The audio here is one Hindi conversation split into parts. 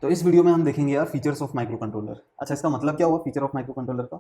तो इस वीडियो में हम देखेंगे यार फीचर्स ऑफ माइक्रो कंट्रोलर। अच्छा, इसका मतलब क्या हुआ फीचर ऑफ माइक्रो कंट्रोलर का?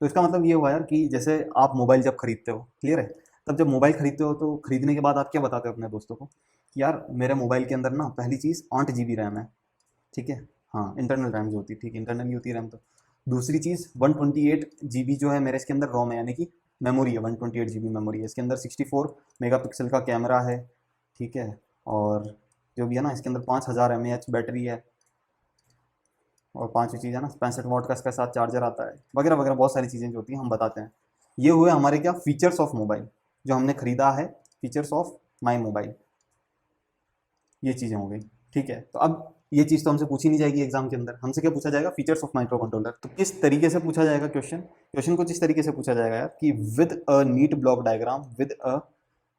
तो इसका मतलब ये हुआ यार कि जैसे आप मोबाइल जब खरीदते हो, क्लियर है, तब जब मोबाइल खरीदते हो तो खरीदने के बाद आप क्या बताते हो अपने दोस्तों को कि यार मेरे मोबाइल के अंदर ना पहली चीज़ 8 GB रैम है, ठीक है। हाँ, इंटरनल रैम जो होती है, ठीक, इंटरनल ही होती है रैम। तो दूसरी चीज़ 128 GB जो है मेरे इसके अंदर रोम है, यानी कि मेमोरी है। 128 GB मेमोरी है इसके अंदर, 64 मेगापिक्सल का कैमरा है, ठीक है। और जो भी है ना, इसके अंदर 5000 mAh बैटरी है, और पांचवी चीज़ है ना 65 वाट का इसके साथ चार्जर आता है, वगैरह वगैरह बहुत सारी चीज़ें जो होती हैं हम बताते हैं। ये हुए हमारे क्या फीचर्स ऑफ मोबाइल जो हमने खरीदा है, फीचर्स ऑफ माई मोबाइल, ये चीज़ें हो गई, ठीक है। तो अब ये चीज़ तो हमसे पूछी नहीं जाएगी एग्जाम के अंदर, हमसे क्या पूछा जाएगा, फीचर्स ऑफ माइक्रो कंट्रोलर। तो किस तरीके से पूछा जाएगा क्वेश्चन, क्वेश्चन कुछ इस तरीके से पूछा जाएगा यार कि with a neat block diagram, with a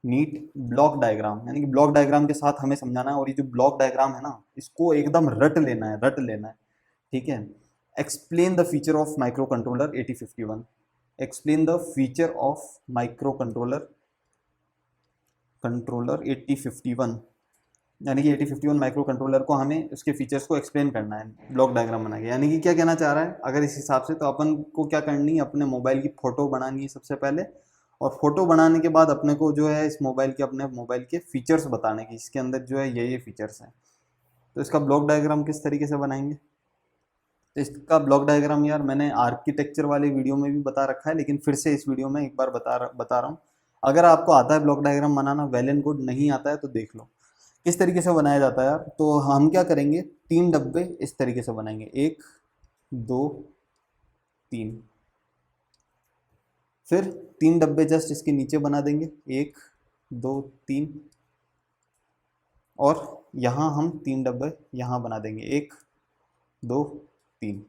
neat block diagram, यानी कि ब्लॉक डायग्राम के साथ हमें समझाना है। और ये जो ब्लॉक डायग्राम है ना, इसको एकदम रट लेना है, रट लेना है, ठीक है। Explain the feature of micro controller 8051, explain the feature of micro controller 8051, यानी कि 8051 माइक्रो कंट्रोलर को हमें उसके फीचर्स को एक्सप्लेन करना है ब्लॉक डायग्राम बना के। यानी कि क्या कहना चाह रहा है अगर इस हिसाब से, तो अपन को क्या करनी है, अपने मोबाइल की फ़ोटो बनानी है सबसे पहले, और फोटो बनाने के बाद अपने को जो है इस मोबाइल के, अपने मोबाइल के फीचर्स बताने की, इसके अंदर जो है ये फीचर्स हैं। तो इसका ब्लॉक डायग्राम किस तरीके से बनाएंगे? तो इसका ब्लॉक डायग्राम यार मैंने आर्किटेक्चर वाले वीडियो में भी बता रखा है, लेकिन फिर से इस वीडियो में एक बार बता रहा हूँ। अगर आपको आता है block diagram banana, well and good, नहीं आता है तो देख लो किस तरीके से बनाया जाता है यार। तो हम क्या करेंगे, 3 डब्बे इस तरीके से बनाएंगे, 1 2 3। फिर 3 डब्बे जस्ट इसके नीचे बना देंगे, 1 2 3। और यहाँ हम 3 डब्बे यहाँ बना देंगे, 1 2 3।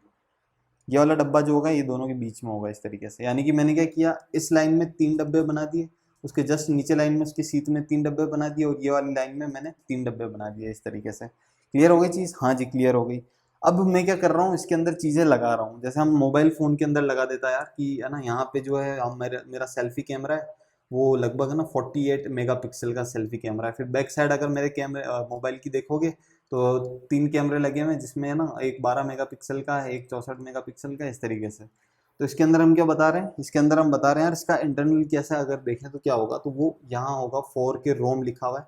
ये वाला डब्बा जो होगा ये दोनों के बीच में होगा इस तरीके से। यानी कि मैंने क्या किया, इस लाइन में 3 डब्बे बना दिए, उसके जस्ट नीचे लाइन में उसकी सीट में 3 डब्बे बना दिए, और ये वाली लाइन में मैंने 3 डब्बे बना दिए इस तरीके से। क्लियर हो गई चीज़? हाँ जी, क्लियर हो गई। अब मैं क्या कर रहा हूँ, इसके अंदर चीज़ें लगा रहा हूँ, जैसे हम मोबाइल फ़ोन के अंदर लगा देता है यार कि है ना, यहाँ पे जो है हम मेरा सेल्फी कैमरा है, वो लगभग है ना 48 मेगापिक्सल का सेल्फी कैमरा है। फिर बैक साइड अगर मेरे कैमरे मोबाइल की देखोगे तो 3 कैमरे लगे हुए हैं, जिसमें है ना एक 12 मेगापिक्सल का है, एक 64 मेगापिक्सल का, इस तरीके से। तो इसके अंदर हम क्या बता रहे हैं, इसके अंदर हम बता रहे हैं यार इसका इंटरनल कैसा अगर देखें तो क्या होगा, तो वो यहाँ होगा 4K रोम लिखा हुआ है।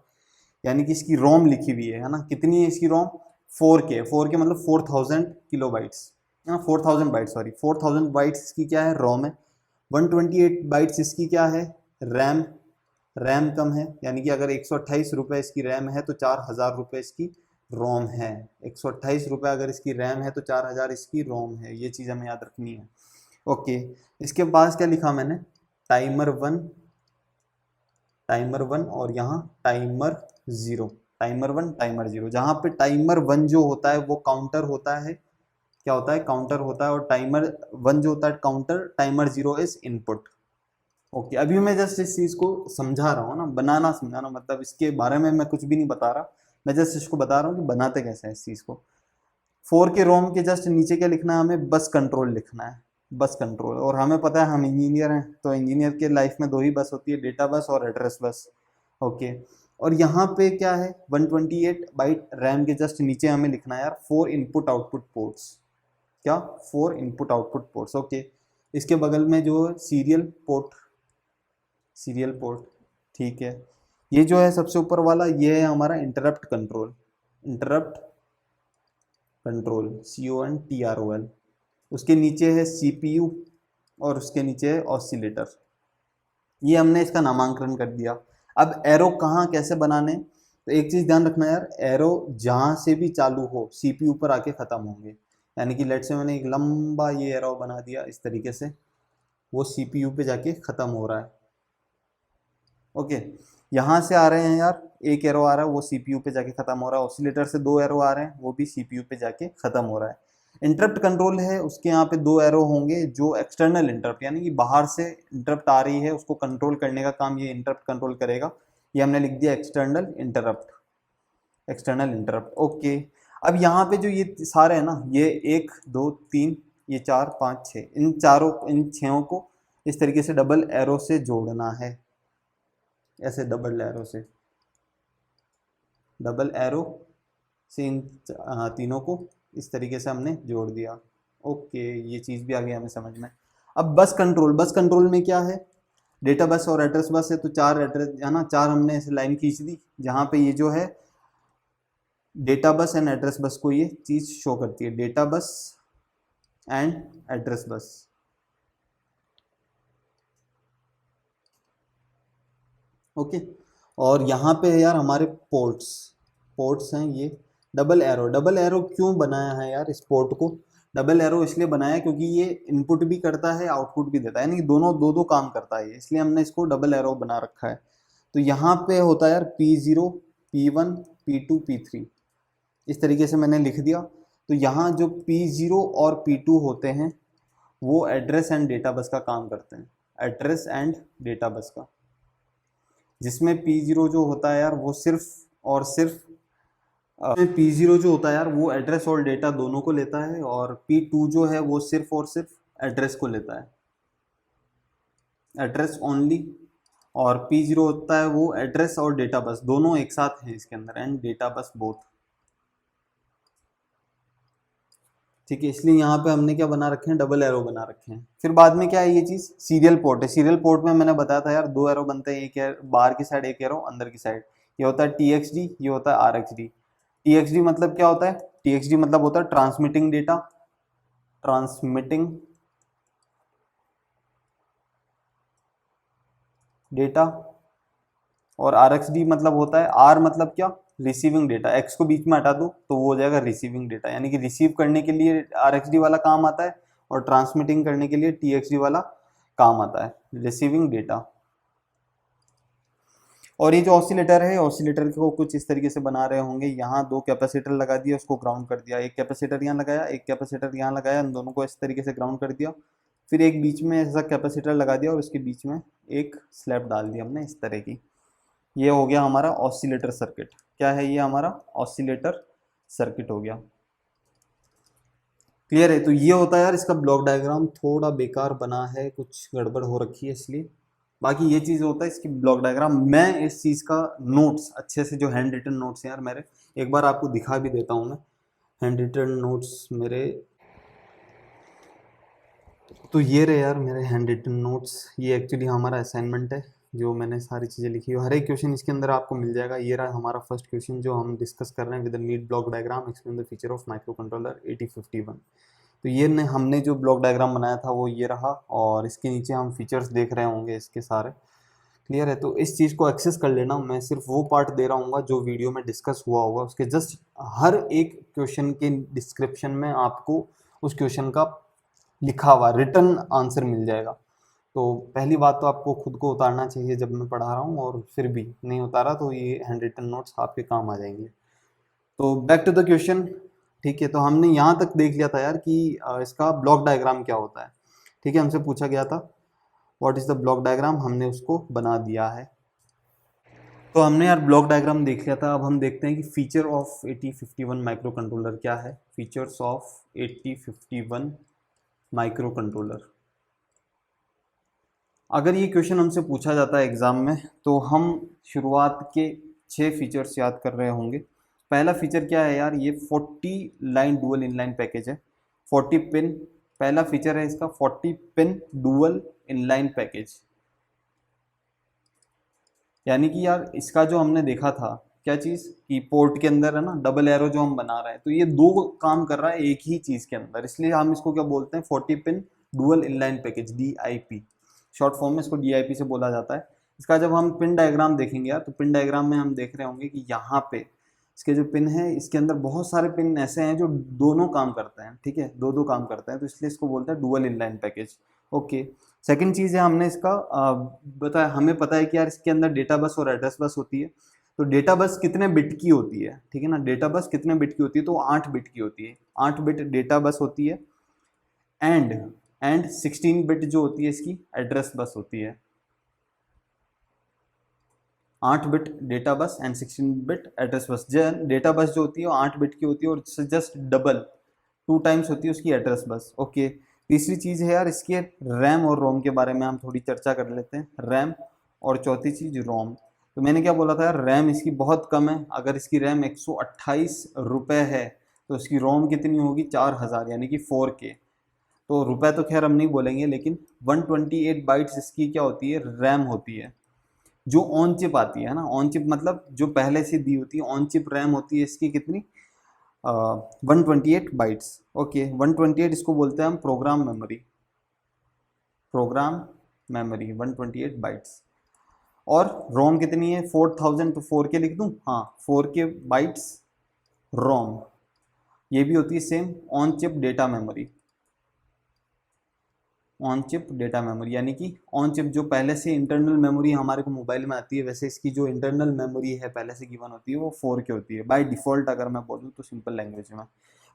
यानी कि इसकी रोम लिखी हुई है ना, कितनी है इसकी रोम, 4K, 4K मतलब 4000 किलोबाइट्स, है ना, 4000 बाइट्स, सॉरी 4000 बाइट्स इसकी क्या है, रोम है। 128 बाइट्स इसकी क्या है, रैम। रैम कम है, यानी कि अगर 128 रुपये इसकी रैम है तो 4000 रुपये इसकी रोम है। 128 रुपये अगर इसकी रैम है तो 4000 इसकी रोम है, ये चीज़ हमें याद रखनी है। ओके, इसके पास क्या लिखा मैंने, टाइमर 1, टाइमर 1, और यहाँ टाइमर 0, टाइमर 1 टाइमर 0। जहाँ पे टाइमर 1 जो होता है वो काउंटर होता है, क्या होता है, काउंटर होता है, और टाइमर 1 जो होता है counter, timer 0 is input. Okay, अभी मैं जस्ट इस चीज़ को समझा रहा हूँ ना, बनाना समझाना, मतलब इसके बारे में मैं कुछ भी नहीं बता रहा, मैं जस्ट इसको बता रहा हूँ कि बनाते कैसे हैं इस चीज़ को। 4K रोम के जस्ट नीचे क्या लिखना है हमें, बस कंट्रोल लिखना है, बस कंट्रोल। और हमें पता है हम इंजीनियर हैं, तो इंजीनियर के लाइफ में 2 ही बस होती है, डेटा बस और एड्रेस बस। ओके, और यहाँ पे क्या है, 128 बाइट रैम के जस्ट नीचे हमें लिखना है यार 4 इनपुट आउटपुट पोर्ट्स। क्या, 4 इनपुट आउटपुट पोर्ट्स। ओके, इसके बगल में जो सीरियल पोर्ट, सीरियल पोर्ट, ठीक है। ये जो है सबसे ऊपर वाला, ये है हमारा interrupt control, interrupt control, CONTROL। उसके नीचे है CPU, और उसके नीचे है ऑसिलेटर। ये हमने इसका नामांकन कर दिया। अब एरो कहाँ कैसे बनाने, तो एक चीज़ ध्यान रखना यार, एरो जहाँ से भी चालू हो CPU पर आके ख़त्म होंगे। यानी कि लेट से मैंने एक लंबा ये एरो बना दिया इस तरीके से, वो CPU पे जाके ख़त्म हो रहा है। ओके, यहाँ से आ रहे हैं यार, एक एरो आ रहा है वो CPU पे जाके खत्म हो रहा है, ऑसिलेटर से 2 एरो आ रहे हैं वो भी CPU पे जाके खत्म हो रहा है। इंटरप्ट कंट्रोल है, उसके यहाँ पे 2 एरो होंगे जो एक्सटर्नल इंटरप्ट, यानी कि बाहर से इंटरप्ट आ रही है उसको कंट्रोल करने का काम ये इंटरप्ट कंट्रोल करेगा। ये हमने लिख दिया external interrupt, external interrupt. Okay, अब यहाँ पे जो ये सारे हैं ना, ये 1 2 3, ये 4 5 6, इन चारों, इन छयों को इस तरीके से डबल एरो से जोड़ना है, ऐसे डबल एरो से, डबल एरो से इन तीनों को इस तरीके से हमने जोड़ दिया। ओके, ये चीज़ भी आ गई हमें समझ में। अब बस कंट्रोल में क्या है, डेटा बस और एड्रेस बस है, तो 4 एड्रेस है ना, 4 हमने ऐसे लाइन खींच दी जहाँ पे ये जो है data bus and address bus को ये चीज़ शो करती है, data bus and address bus. Okay, और यहाँ पे है यार हमारे पोर्ट्स हैं ये। डबल एरो क्यों बनाया है यार इस पोर्ट को, डबल एरो इसलिए बनाया है क्योंकि ये इनपुट भी करता है आउटपुट भी देता है, यानी कि दोनों दो दो काम करता है, इसलिए हमने इसको डबल एरो बना रखा है। तो यहाँ पे होता है यार P0 P1 P2 P3, इस तरीके से मैंने लिख दिया। तो यहाँ जो P0 और P2 होते हैं वो एड्रेस एंड डेटा बस का काम करते हैं, एड्रेस एंड डेटा बस का, जिसमें P0 जो होता है यार वो सिर्फ और सिर्फ P0 जो होता है यार वो एड्रेस और डेटा दोनों को लेता है, और P2 जो है वो सिर्फ और सिर्फ एड्रेस को लेता है, एड्रेस ओनली। और P0 होता है वो एड्रेस और डेटा बस दोनों एक साथ हैं इसके अंदर, एंड डेटा बस बोथ। ठीक है, इसलिए यहाँ पे हमने क्या बना रखे हैं, डबल एरो बना रखे हैं। फिर बाद में क्या है, ये चीज़ सीरियल पोर्ट है। सीरियल पोर्ट में मैंने बताया था यार 2 एरो बनते हैं, एक बाहर की साइड, एक एरो अंदर की साइड। ये होता है TXD, ये होता है RXD। TXD मतलब क्या होता है, TXD मतलब होता है ट्रांसमिटिंग डेटा, और RXD मतलब होता है, R मतलब क्या, रिसीविंग डेटा। X को बीच में हटा दो तो वो हो जाएगा रिसीविंग डेटा, यानी कि रिसीव करने के लिए RXD वाला काम आता है और ट्रांसमिटिंग करने के लिए TXD वाला काम आता है, रिसीविंग डेटा। और ये जो ऑसिलेटर है, ऑसिलेटर को कुछ इस तरीके से बना रहे होंगे, यहाँ 2 कैपेसिटर लगा दिया, उसको ग्राउंड कर दिया, एक कैपेसिटर यहाँ लगाया, एक कैपेसिटर यहाँ लगाया, इन दोनों को इस तरीके से ग्राउंड कर दिया। फिर एक बीच में ऐसा कैपेसिटर लगा दिया और उसके बीच में एक स्लैब डाल दिया हमने इस तरह की। ये हो गया हमारा ऑसिलेटर सर्किट। क्या है ये, हमारा ऑसिलेटर सर्किट हो गया। क्लियर है, तो ये होता है यार इसका ब्लॉक डायग्राम। थोड़ा बेकार बना है, कुछ गड़बड़ हो रखी है इसलिए, बाकी ये चीज़ होता है इसकी ब्लॉक डायग्राम। मैं इस चीज़ का नोट्स अच्छे से, जो हैंड रिटन नोट्स हैं यार मेरे, एक बार आपको दिखा भी देता हूँ मैं, हैंड रिटन नोट्स मेरे। तो ये रहे यार मेरे हैंड रिटन नोट्स, ये एक्चुअली हमारा असाइनमेंट है जो मैंने सारी चीज़ें लिखी है, हर एक क्वेश्चन इसके अंदर आपको मिल जाएगा। ये रहा हमारा फर्स्ट क्वेश्चन जो हम डिस्कस कर रहे हैं, with the need block diagram explain the feature of micro controller 8051। तो ये हमने जो ब्लॉक डायग्राम बनाया था वो ये रहा, और इसके नीचे हम फीचर्स देख रहे होंगे इसके सारे। क्लियर है, तो इस चीज़ को एक्सेस कर लेना। मैं सिर्फ वो पार्ट दे रहा हूँ जो वीडियो में डिस्कस हुआ होगा, उसके जस्ट हर एक क्वेश्चन के डिस्क्रिप्शन में आपको उस क्वेश्चन का लिखा हुआ रिटन आंसर मिल जाएगा। तो पहली बात तो आपको खुद को उतारना चाहिए जब मैं पढ़ा रहा हूँ, और फिर भी नहीं उतारा तो ये हैंड रिटन नोट्स आपके काम आ जाएंगे। तो बैक टू द क्वेश्चन। ठीक है, तो हमने यहाँ तक देख लिया था यार कि इसका ब्लॉक डायग्राम क्या होता है। ठीक है, हमसे पूछा गया था what is the block diagram, हमने उसको बना दिया है। तो हमने यार ब्लॉक डायग्राम देख लिया था, अब हम देखते हैं कि फीचर ऑफ 8051 माइक्रो कंट्रोलर क्या है। Features of 8051 micro controller. अगर ये क्वेश्चन हमसे पूछा जाता है एग्ज़ाम में, तो हम शुरुआत के 6 फीचर्स याद कर रहे होंगे। पहला फीचर क्या है यार, ये 40 लाइन डुअल इनलाइन पैकेज है, 40 पिन। पहला फीचर है इसका 40 पिन डुअल इनलाइन पैकेज। यानी कि यार इसका जो हमने देखा था क्या चीज़, कि पोर्ट के अंदर है ना डबल एरो जो हम बना रहे हैं, तो ये 2 काम कर रहा है एक ही चीज़ के अंदर, इसलिए हम इसको क्या बोलते हैं, 40 pin dual inline package, DIP। Short form में इसको DIP से बोला जाता है। इसका जब हम पिन डायग्राम देखेंगे यार, तो पिन डायग्राम में हम देख रहे होंगे कि यहाँ पे इसके जो पिन है, इसके अंदर बहुत सारे पिन ऐसे हैं जो दोनों काम करते हैं। ठीक है, 2-2 काम करते हैं, तो इसलिए इसको बोलते हैं dual inline package. Okay, second चीज़ है, हमने इसका बताया, हमें पता है कि यार इसके अंदर डेटा बस और एड्रेस बस होती है। तो डेटा बस कितने बिट की होती है, ठीक है ना, डेटा बस कितने बिट की होती है, तो 8 बिट की होती है, 8 बिट डेटा बस होती है। एंड 16 बिट जो होती है इसकी एड्रेस बस होती है। 8 bit data bus and 16 bit address bus. Data bus जो होती है वो 8 बिट की होती है, और जस्ट डबल 2 टाइम्स होती है उसकी एड्रेस बस। ओके, तीसरी चीज़ है यार इसके रैम और रोम के बारे में हम थोड़ी चर्चा कर लेते हैं, रैम। और चौथी चीज़ रोम। तो मैंने क्या बोला था यार, रैम इसकी बहुत कम है, अगर इसकी रैम 128 रुपये है तो इसकी रोम कितनी होगी 4000 यानी कि 4K। तो रुपए तो खैर हम नहीं बोलेंगे, लेकिन 128 बाइट्स इसकी क्या होती है, रैम होती है, जो ऑन चिप आती है ना। ऑन चिप मतलब जो पहले से दी होती है, ऑन चिप रैम होती है इसकी कितनी, 128 बाइट्स। ओके, 128 इसको बोलते हैं हम program memory, program memory 128 bytes. और रोम कितनी है 4000, तो 4K लिख दूं, हाँ 4K बाइट्स रोम। ये भी होती है same on chip data memory, on chip data memory, यानी कि ऑन चिप जो पहले से इंटरनल मेमोरी हमारे को मोबाइल में आती है, वैसे इसकी जो इंटरनल मेमोरी है पहले से गिवन होती है वो 4K होती है बाय डिफॉल्ट, अगर मैं बोलूँ तो सिंपल लैंग्वेज में।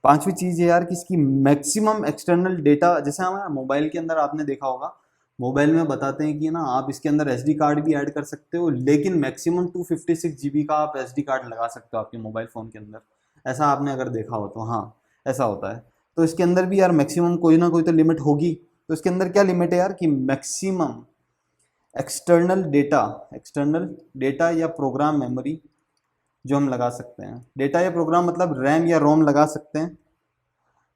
पांचवी चीज़ है यार कि इसकी मैक्सिमम एक्सटर्नल डेटा, जैसे हमारे मोबाइल के अंदर आपने देखा होगा, मोबाइल में बताते हैं कि ना आप इसके अंदर SD कार्ड भी ऐड कर सकते हो, लेकिन मैक्सिमम 256 GB का आप SD कार्ड लगा सकते हो आपके मोबाइल फ़ोन के अंदर। ऐसा आपने अगर देखा हो तो, हाँ ऐसा होता है। तो इसके अंदर भी यार मैक्सिमम कोई ना कोई तो लिमिट होगी। तो इसके अंदर क्या लिमिट है यार कि मैक्सिमम एक्सटर्नल डेटा या प्रोग्राम मेमोरी जो हम लगा सकते हैं, डेटा या प्रोग्राम मतलब रैम या रोम लगा सकते हैं,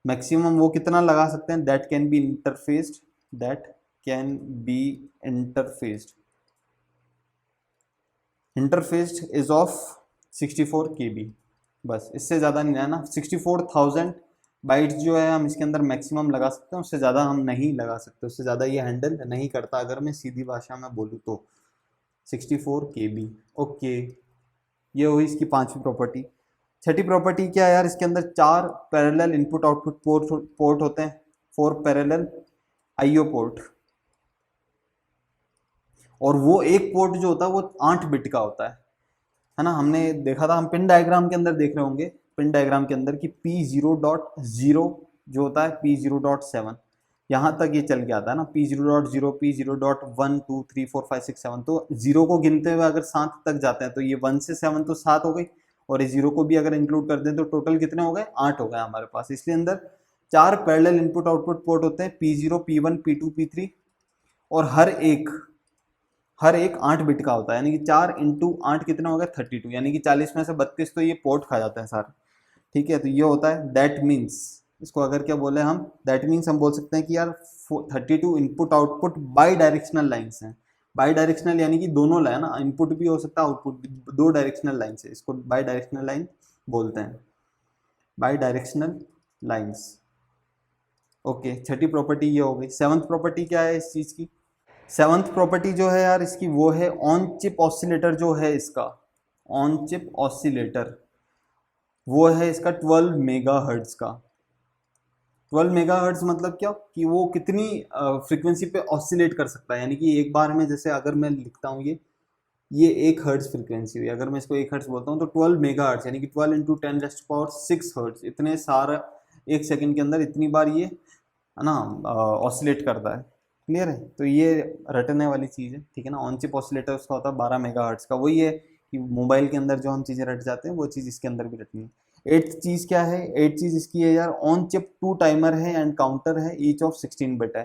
मैक्सिमम वो कितना लगा सकते हैं, that can be interfaced, that can be interfaced, interfaced is of 64 KB। बस इससे ज़्यादा नहीं है ना, 64,000 बाइट्स जो है हम इसके अंदर मैक्सिमम लगा सकते हैं, उससे ज़्यादा हम नहीं लगा सकते, उससे ज़्यादा ये हैंडल नहीं करता अगर मैं सीधी भाषा में बोलूँ तो। 64 KB। ओके, ये हुई इसकी पांचवी प्रॉपर्टी। छठी प्रॉपर्टी क्या है यार, इसके अंदर 4 पैरेलल इनपुट आउटपुट पोर्ट होते हैं, 4 पैरेलल IO पोर्ट, और वो एक पोर्ट जो होता है वो 8 बिट का होता है ना। हमने देखा था, हम पिन डायग्राम के अंदर देख रहे होंगे, पिन डायग्राम के अंदर कि P0.0 जो होता है P0.7, यहाँ तक ये चल के आता है ना, P0.0, P0.1 2 3 4 5 6 7। तो 0 को गिनते हुए अगर 7 तक जाते हैं तो ये 1 से 7 तो 7 हो गई, और ये 0 को भी अगर इंक्लूड कर दें तो टोटल कितने हो गए, 8 हो गए हमारे पास। इसलिए अंदर 4 पैरेलल इनपुट आउटपुट पोर्ट होते हैं, P0 P1 P2 P3, और हर एक 8 बिट का होता है, यानी कि 4 इंटू 8 कितना हो गया 32, यानी कि 40 में से 32 तो ये पोर्ट खा जाते हैं सारे। ठीक है, तो ये होता है दैट मीन्स, इसको अगर क्या बोले हम, दैट मीन्स हम बोल सकते हैं कि यार 32 input output by directional lines हैं। बाई डायरेक्शनल यानी कि दोनों लाइन ना, इनपुट भी हो सकता है आउटपुट भी, 2 डायरेक्शनल लाइन से, इसको बाई डायरेक्शनल लाइन बोलते हैं, by directional lines. Okay, Chhathi property ये हो गई। सेवंथ प्रॉपर्टी क्या है इस चीज की, सेवंथ प्रॉपर्टी जो है यार इसकी वो है ऑन चिप ऑसिलेटर जो है इसका, ऑन चिप ऑसिलेटर वो है इसका 12 मेगाहर्ट्ज का। 12 मेगाहर्ट्ज मतलब क्या कि वो कितनी फ्रीक्वेंसी पे ऑसिलेट कर सकता है, यानी कि एक बार में, जैसे अगर मैं लिखता हूँ ये 1 हर्ट्ज फ्रीक्वेंसी हुई, अगर मैं इसको 1 हर्ट्ज बोलता हूँ तो 12 मेगाहर्ट्ज यानी कि 12 इंटू 10⁻6 हर्ट्ज, इतने सारा 1 सेकंड के अंदर इतनी बार ये है ना ऑसिलेट करता है। क्लियर है, तो ये रटने वाली चीज़ है, ठीक है ना। ऑन चिप ऑसिलेटर उसका होता है 12 मेगाहर्ट्ज का, वही है कि मोबाइल के अंदर जो हम चीज़ें रट जाते हैं वो चीज़ इसके अंदर भी रटनी है। 8th चीज़ क्या है, 8th चीज़ इसकी है यार, ऑन चिप 2 टाइमर है एंड काउंटर है, ईच ऑफ 16 बिट है।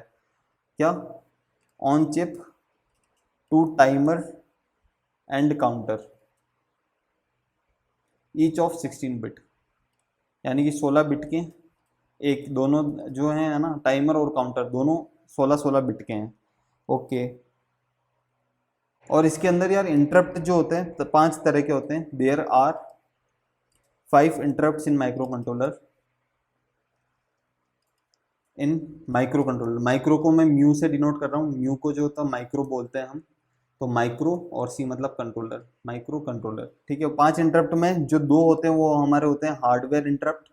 क्या, on chip 2 timer and counter each of 16 bit, यानी कि 16 बिट के एक, दोनों जो है ना टाइमर और काउंटर दोनों 16 बिट के हैं। ओके, और इसके अंदर यार इंटरप्ट जो होते हैं तो 5 तरह के होते हैं, there are 5 interrupts in microcontroller, micro को मैं म्यू से डिनोट कर रहा हूँ, म्यू को जो होता है माइक्रो बोलते हैं हम, तो माइक्रो और सी मतलब कंट्रोलर, माइक्रो कंट्रोलर। ठीक है, 5 इंटरप्ट में जो 2 होते हैं वो हमारे होते हैं हार्डवेयर इंटरप्ट,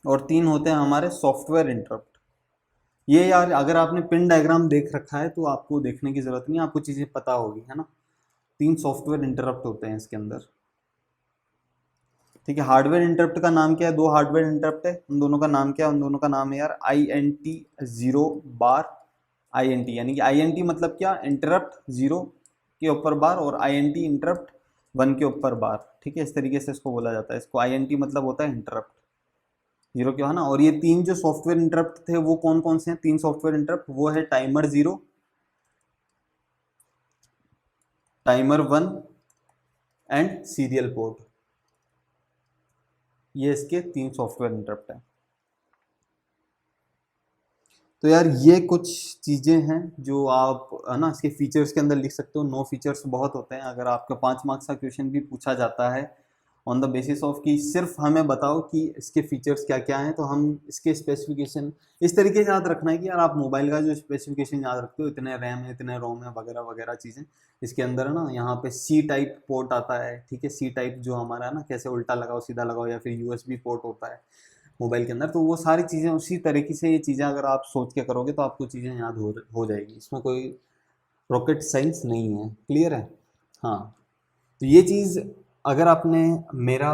और 3 होते हैं हमारे सॉफ्टवेयर इंटरप्ट। ये यार अगर आपने पिन डायग्राम देख रखा है तो आपको देखने की जरूरत नहीं, आपको चीजें पता होगी, है ना। 3 सॉफ्टवेयर इंटरप्ट होते हैं इसके अंदर। ठीक है, हार्डवेयर इंटरप्ट का नाम क्या है, 2 हार्डवेयर इंटरप्ट है, उन दोनों का नाम क्या है, उन दोनों का नाम है यार INT 0 बार, INT यानी कि INT मतलब क्या, इंटरप्ट 0 के ऊपर बार, और INT इंटरप्ट 1 के ऊपर बार। ठीक है, इस तरीके से इसको बोला जाता है, इसको INT मतलब होता है इंटरप्ट 0 क्यों, है ना। और ये 3 जो सॉफ्टवेयर इंटरप्ट थे वो कौन कौन से हैं, 3 सॉफ्टवेयर इंटरप्ट, वो है timer 0, timer 1 and serial port. ये इसके 3 सॉफ्टवेयर इंटरप्ट है। तो यार ये कुछ चीज़ें हैं जो आप है ना इसके फीचर्स के अंदर लिख सकते हो। नो फीचर्स बहुत होते हैं। अगर आपका 5 मार्क्स का क्वेश्चन भी पूछा जाता है ऑन द बेसिस ऑफ कि सिर्फ हमें बताओ कि इसके फीचर्स क्या क्या हैं, तो हम इसके स्पेसिफिकेशन इस तरीके से याद रखना है कि यार आप मोबाइल का जो स्पेसिफिकेशन याद रखते हो, इतने रैम है, इतने रोम है, वगैरह वगैरह चीज़ें इसके अंदर है ना। यहाँ पे सी टाइप पोर्ट आता है, ठीक है। सी टाइप जो हमारा है ना, कैसे उल्टा लगाओ सीधा लगाओ, या फिर यूएसबी पोर्ट होता है मोबाइल के अंदर। तो वो सारी चीज़ें उसी तरीके से, ये चीज़ें अगर आप सोच के करोगे तो आपको चीज़ें याद हो जाएगी। इसमें कोई रॉकेट साइंस नहीं है। क्लियर है? हाँ। तो ये चीज़ अगर आपने मेरा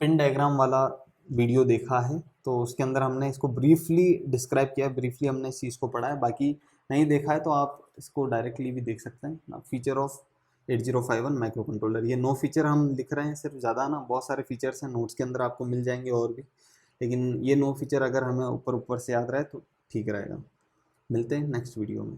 पिन डायग्राम वाला वीडियो देखा है तो उसके अंदर हमने इसको ब्रीफली डिस्क्राइब किया है, ब्रीफली हमने इस चीज़ को पढ़ा है। बाकी नहीं देखा है तो आप इसको डायरेक्टली भी देख सकते हैं। फीचर ऑफ 8051 माइक्रो कंट्रोलर, ये नो फीचर हम लिख रहे हैं सिर्फ, ज़्यादा ना बहुत सारे फीचर्स हैं, नोट्स के अंदर आपको मिल जाएंगे और भी। लेकिन ये नो फीचर अगर हमें ऊपर ऊपर से याद रहे तो ठीक रहेगा। मिलते हैं नेक्स्ट वीडियो में।